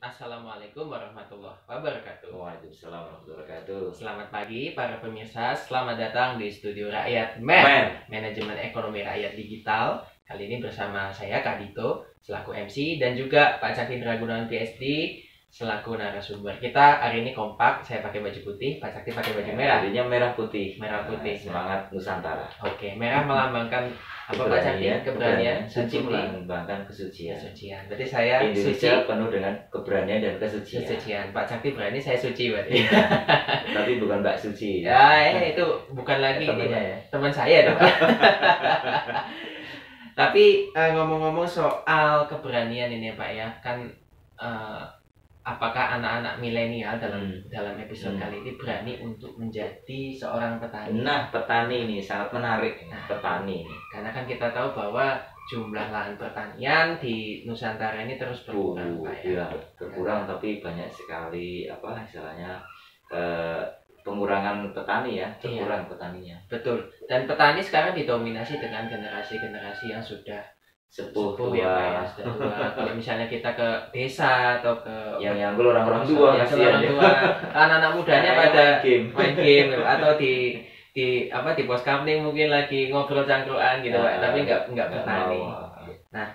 Assalamualaikum warahmatullahi wabarakatuh. Waalaikumsalam warahmatullahi wabarakatuh. Selamat pagi para pemirsa, selamat datang di Studio Rakyat MER, Manajemen Ekonomi Rakyat Digital. Kali ini bersama saya Kak Dito selaku MC dan juga Pak Cakti Gunawan PhD selaku narasumber. Kita hari ini kompak, saya pakai baju putih, Pak Cakti pakai baju merah. Jadinya merah putih. Merah putih. Semangat Nusantara. Oke, merah melambangkan apa Pak Cakti? Keberanian, suci melambangkan kesucian. Kesucian. Berarti saya Indonesia suci penuh dengan keberanian dan kesucian. Kesucian. Pak Cakti berani, saya suci berarti. Tapi bukan Mbak Suci. Ya, itu bukan lagi temannya ya. Teman saya dong. Tapi ngomong-ngomong soal keberanian ini Pak ya, kan apakah anak-anak milenial dalam episode kali ini berani untuk menjadi seorang petani? Nah, petani ini sangat menarik. Petani ini. Karena kan kita tahu bahwa jumlah lahan pertanian di Nusantara ini terus berkurang, Pak ya. Iya, berkurang tapi banyak sekali istilahnya pengurangan petani ya, berkurang petaninya. Betul. Dan petani sekarang didominasi dengan generasi-generasi yang sudah sepuh ya Pak ya, sudah tua. Kalau misalnya kita ke desa atau ke yang nyangkul orang tua, kasihan ya. Anak-anak mudanya pada main game atau di pos kamling mungkin lagi ngobrol cangkruan gitu Pak, tapi nggak bertani. Nah,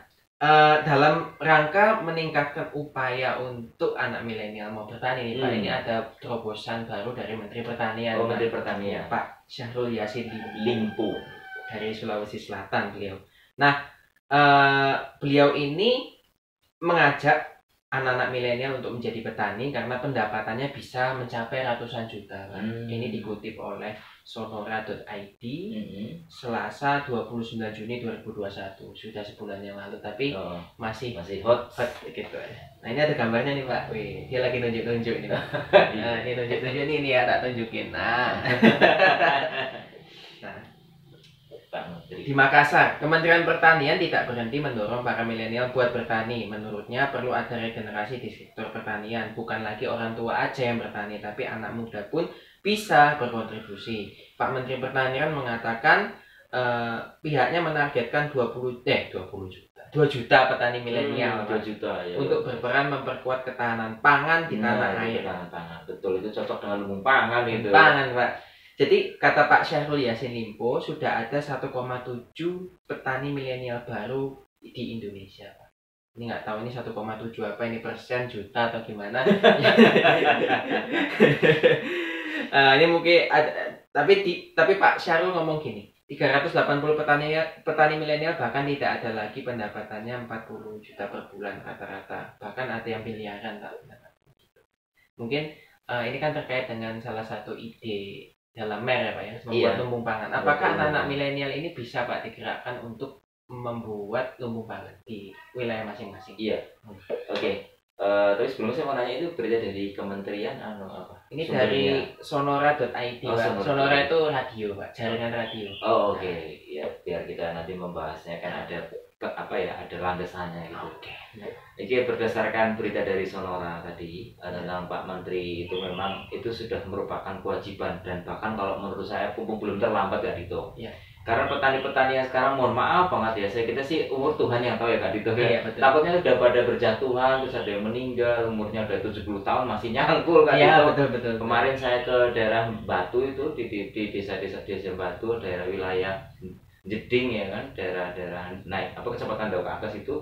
dalam rangka meningkatkan upaya untuk anak milenial mau bertani nih Pak, ini ada terobosan baru dari Menteri Pertanian. Menteri Pertanian Pak Syahrul Yassin Limpo dari Sulawesi Selatan beliau. Nah, beliau ini mengajak anak-anak milenial untuk menjadi petani karena pendapatannya bisa mencapai ratusan juta. Ini dikutip oleh sonora.id Selasa 29 Juni 2021. Sudah sebulan yang lalu tapi masih hot gitu. Nah, ini ada gambarnya nih Pak. Wih, dia lagi nunjuk-nunjuk ini Pak. Nah, ini nunjuk-nunjuk ini ya, tak tunjukin. Nah. Di Makassar, Kementerian Pertanian tidak berhenti mendorong para milenial buat bertani. Menurutnya perlu ada regenerasi di sektor pertanian. Bukan lagi orang tua aja yang bertani, tapi anak muda pun bisa berkontribusi. Pak Menteri Pertanian mengatakan pihaknya menargetkan 2 juta petani milenial 2 juta ya, untuk berperan memperkuat ketahanan pangan di tanah air. Pangan. Betul, itu cocok dengan lumbung pangan itu. Pangan, Pak. Jadi kata Pak Syahrul Yassin Limpo sudah ada 1,7 petani milenial baru di Indonesia, Pak. Ini nggak tahu ini 1,7 apa ini persen, juta atau gimana. Ini mungkin ada, tapi Pak Syahrul ngomong gini, 380 petani milenial bahkan tidak ada lagi pendapatannya 40 juta per bulan rata-rata. Bahkan ada yang miliaran, Pak. Mungkin ini kan terkait dengan salah satu ide dalam MER ya Pak ya, membuat lumbung pangan. Apakah anak-anak milenial ini bisa Pak digerakkan untuk membuat lumbung pangan di wilayah masing-masing? Iya. Oke. Terus sebelumnya saya mau nanya, itu berita dari kementerian apa? Ini dari sonora.id Pak. Sonora itu radio Pak, jaringan radio. Oh oke. Ya biar kita nanti membahasnya kan ada ada landasannya gitu. Ini berdasarkan berita dari Sonora tadi tentang Pak Menteri, itu memang itu sudah merupakan kewajiban dan bahkan kalau menurut saya pupuk belum terlambat Kak Dito. Iya. Karena petani-petani yang sekarang mohon maaf banget ya, kita sih umur Tuhan yang tahu ya Kak Dito. Iya, takutnya sudah pada berjatuhan, terus ada yang meninggal umurnya udah 70 tahun masih nyangkul Kak Dito. Betul. Kemarin saya ke daerah Batu itu di desa-desa Batu, daerah wilayah Jeding ya kan, daerah naik kecamatan Dauk Atas itu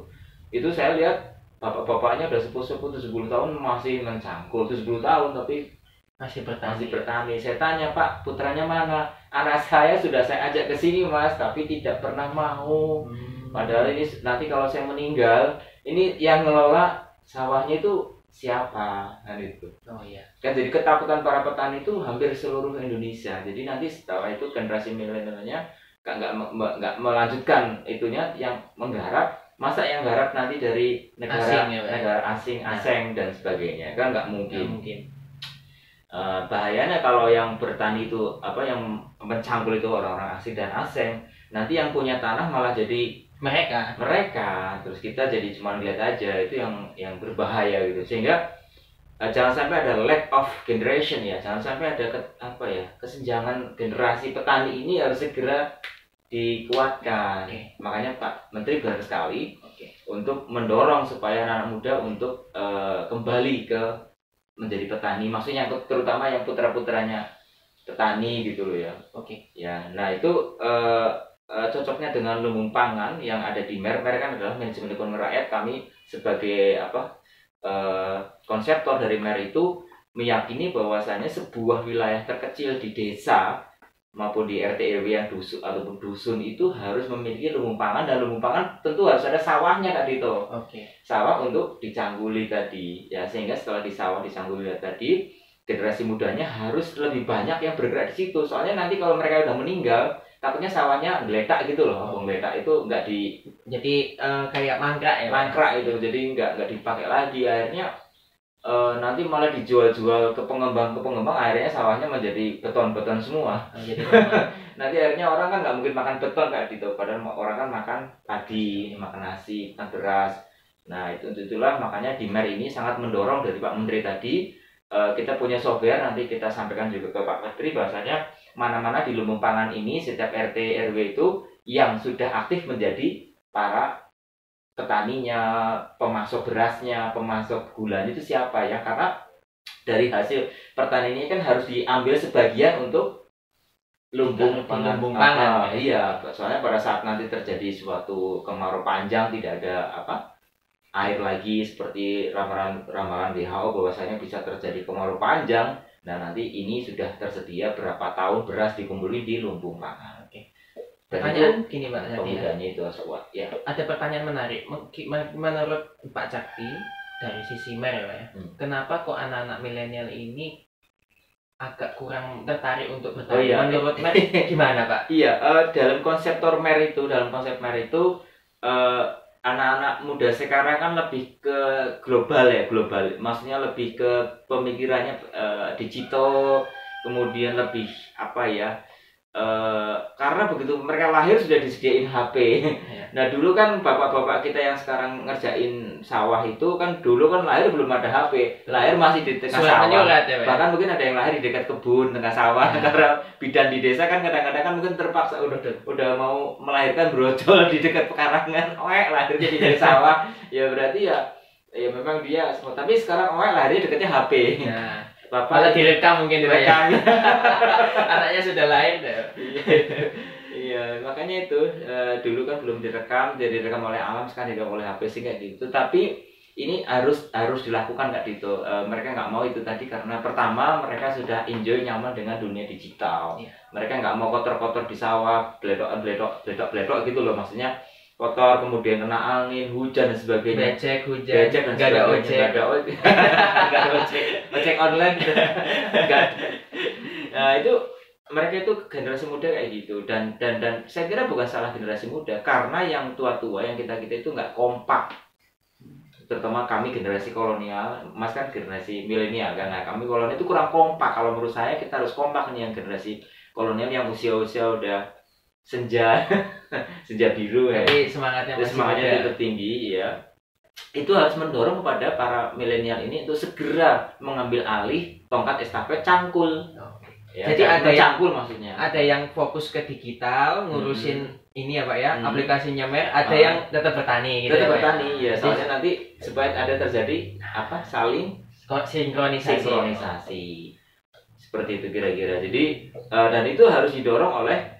saya lihat bapak-bapaknya udah sepuh 70 tahun masih mencangkul, 70 tahun tapi masih bertani. Saya tanya, Pak, putranya mana? Anak saya sudah saya ajak ke sini Mas, tapi tidak pernah mau. Padahal ini nanti kalau saya meninggal, ini yang ngelola sawahnya itu siapa? Kan itu. Oh iya. Kan jadi ketakutan para petani itu hampir seluruh Indonesia. Jadi nanti setelah itu generasi milenialnya nggak melanjutkan itunya yang menggarap, masa yang garap nanti dari negara asing dan sebagainya, kan nggak mungkin. Bahayanya kalau yang bertani itu yang mencangkul itu orang-orang asing dan asing, nanti yang punya tanah malah jadi mereka terus kita jadi cuma lihat aja, itu yang berbahaya gitu. Sehingga jangan sampai ada lack of generation ya, jangan sampai ada kesenjangan generasi petani ini harus segera dikuatkan. Makanya Pak Menteri benar sekali untuk mendorong supaya anak muda untuk kembali ke menjadi petani, maksudnya terutama yang putra-putranya petani gitu loh ya. Oke. Ya, nah itu cocoknya dengan lumbung pangan yang ada di MER. MER kan adalah manajemen ekonomi rakyat. Kami sebagai konseptor dari MER itu meyakini bahwasannya sebuah wilayah terkecil di desa maupun di RT RW yang dusun ataupun dusun itu harus memiliki lumbung pangan, dan lumbung pangan tentu harus ada sawahnya Kak Dito. Oke. Sawah untuk dicangguli tadi ya, sehingga setelah di sawah dicangguli tadi, generasi mudanya harus lebih banyak yang bergerak di situ. Soalnya nanti kalau mereka udah meninggal, takutnya sawahnya geletak gitu loh. Geletak itu enggak jadi kayak mangkrak ya. Mangkrak itu, jadi enggak dipakai lagi. Akhirnya nanti malah dijual-jual ke pengembang akhirnya sawahnya menjadi beton-beton semua. Jadi nanti akhirnya orang kan nggak mungkin makan beton kayak gitu, padahal orang kan makan padi, makan nasi, makan beras. Nah itulah makanya di MER ini sangat mendorong dari Pak Menteri tadi. Kita punya software, nanti kita sampaikan juga ke Pak Menteri bahwasanya mana-mana di lumbung pangan ini setiap RT RW itu yang sudah aktif menjadi para petaninya, pemasok berasnya, pemasok gulanya itu siapa ya, karena dari hasil pertanian ini kan harus diambil sebagian untuk lumbung pangan. Iya, soalnya pada saat nanti terjadi suatu kemarau panjang, tidak ada air lagi, seperti ramalan WHO bahwasanya bisa terjadi kemarau panjang. Nah nanti ini sudah tersedia berapa tahun beras dikumpulin di lumbung pangan. Oke. Pertanyaan gini Pak Pemudanya itu kuat ya. Ada pertanyaan menarik. Menurut Pak Cakti dari sisi MER ya Pak ya, kenapa kok anak-anak milenial ini agak kurang tertarik untuk bertani? Menurut MER gimana Pak? Iya, dalam konsep MER itu anak-anak muda sekarang kan lebih ke global. Maksudnya lebih ke pemikirannya digital, kemudian lebih karena begitu mereka lahir sudah disediain HP. Nah dulu kan bapak-bapak kita yang sekarang ngerjain sawah itu kan dulu kan lahir belum ada HP, lahir masih di tengah sawah. Bahkan mungkin ada yang lahir di dekat kebun, tengah sawah. Karena bidan di desa kan kadang-kadang kan mungkin terpaksa udah mau melahirkan brojol di dekat pekarangan, lahirnya di dekat sawah. Ya berarti ya memang dia. Tapi sekarang lahirnya dekatnya HP. Nah. Malah direkam mungkin direkam. Anaknya sudah lahir deh. Iya, makanya itu dulu kan belum direkam, jadi direkam oleh alam, sekarang direkam oleh HP sih kayak gitu. Tapi ini harus dilakukan Kak Dito. Mereka nggak mau itu tadi karena pertama mereka sudah enjoy nyaman dengan dunia digital. Mereka nggak mau kotor-kotor di sawah, bledok gitu loh, maksudnya kotor kemudian kena angin, hujan dan sebagainya. Becek, hujan, nggak ada ojek. Ojek online. Nah itu mereka itu generasi muda kayak gitu, dan saya kira bukan salah generasi muda, karena yang tua-tua yang kita itu nggak kompak. Terutama kami generasi kolonial, Mas kan generasi milenial kan. Nah, kami kolonial itu kurang kompak. Kalau menurut saya kita harus kompak nih yang generasi kolonial yang usia-usia udah senja biru ya. Tapi semangatnya tetap tinggi ya. Itu harus mendorong kepada para milenial ini untuk segera mengambil alih tongkat estafet cangkul. Ya, jadi ada cangkul maksudnya. Ada yang fokus ke digital, ngurusin ini ya Pak ya, aplikasinya MER, ada yang tetap bertani gitu. Tetap bertani ya, soalnya nanti supaya ada terjadi saling sinkronisasi. Seperti itu kira-kira. Jadi dan itu harus didorong oleh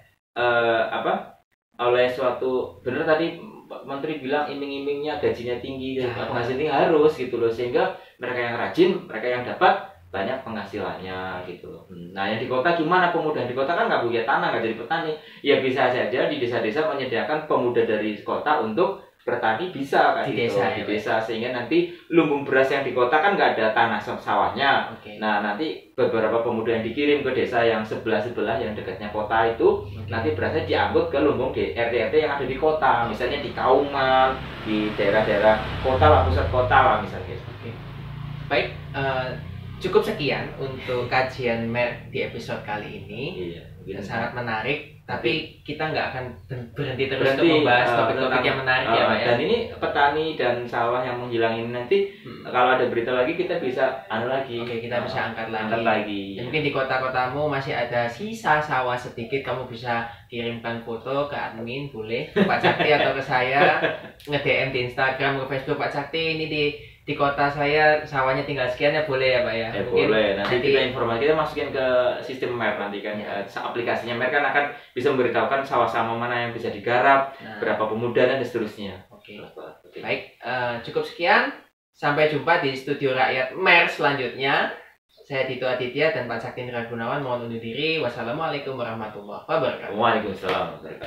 oleh suatu, benar tadi Pak Menteri bilang iming-imingnya gajinya tinggi, penghasilan tinggi harus gitu loh, sehingga mereka yang rajin, mereka yang dapat banyak penghasilannya gitu loh. Nah yang di kota gimana, pemuda di kota kan nggak punya tanah, nggak jadi petani, ya bisa saja di desa-desa menyediakan pemuda dari kota untuk bertani, bisa kan di desa, sehingga nanti lumbung beras yang di kota kan nggak ada tanah sawahnya. Nah nanti beberapa pemuda yang dikirim ke desa yang sebelah yang dekatnya kota itu nanti berasnya diangkut ke lumbung RT yang ada di kota, misalnya di Kauman, di daerah-daerah kota lah, pusat kota lah misalnya. Baik, cukup sekian untuk kajian MER di episode kali ini. Iya, sangat menarik. Tapi kita nggak akan berhenti terus untuk membahas topik-topik yang menarik ya Pak ya. Dan ini petani dan sawah yang menghilang ini nanti kalau ada berita lagi kita bisa lagi. Oke, kita bisa angkat lagi. Dan mungkin di kota-kotamu masih ada sisa sawah sedikit, kamu bisa kirimkan foto ke admin, boleh ke Pak Cakti atau ke saya, nge-DM di Instagram, ke Facebook Pak Cakti, ini di kota saya sawahnya tinggal sekian ya, boleh ya Pak ya? Boleh, nanti kita informasi, kita masukin ke sistem MER nanti kan ya. Aplikasinya MER kan akan bisa memberitahukan sawah-sawah mana yang bisa digarap, berapa pemuda dan seterusnya. Oke. Baik, cukup sekian, sampai jumpa di Studio Rakyat MER selanjutnya. Saya Dito Aditya dan Pak Cakti Indra Gunawan mohon undur diri. Wassalamualaikum warahmatullahi wabarakatuh. Waalaikumsalam warahmatullahi wabarakatuh.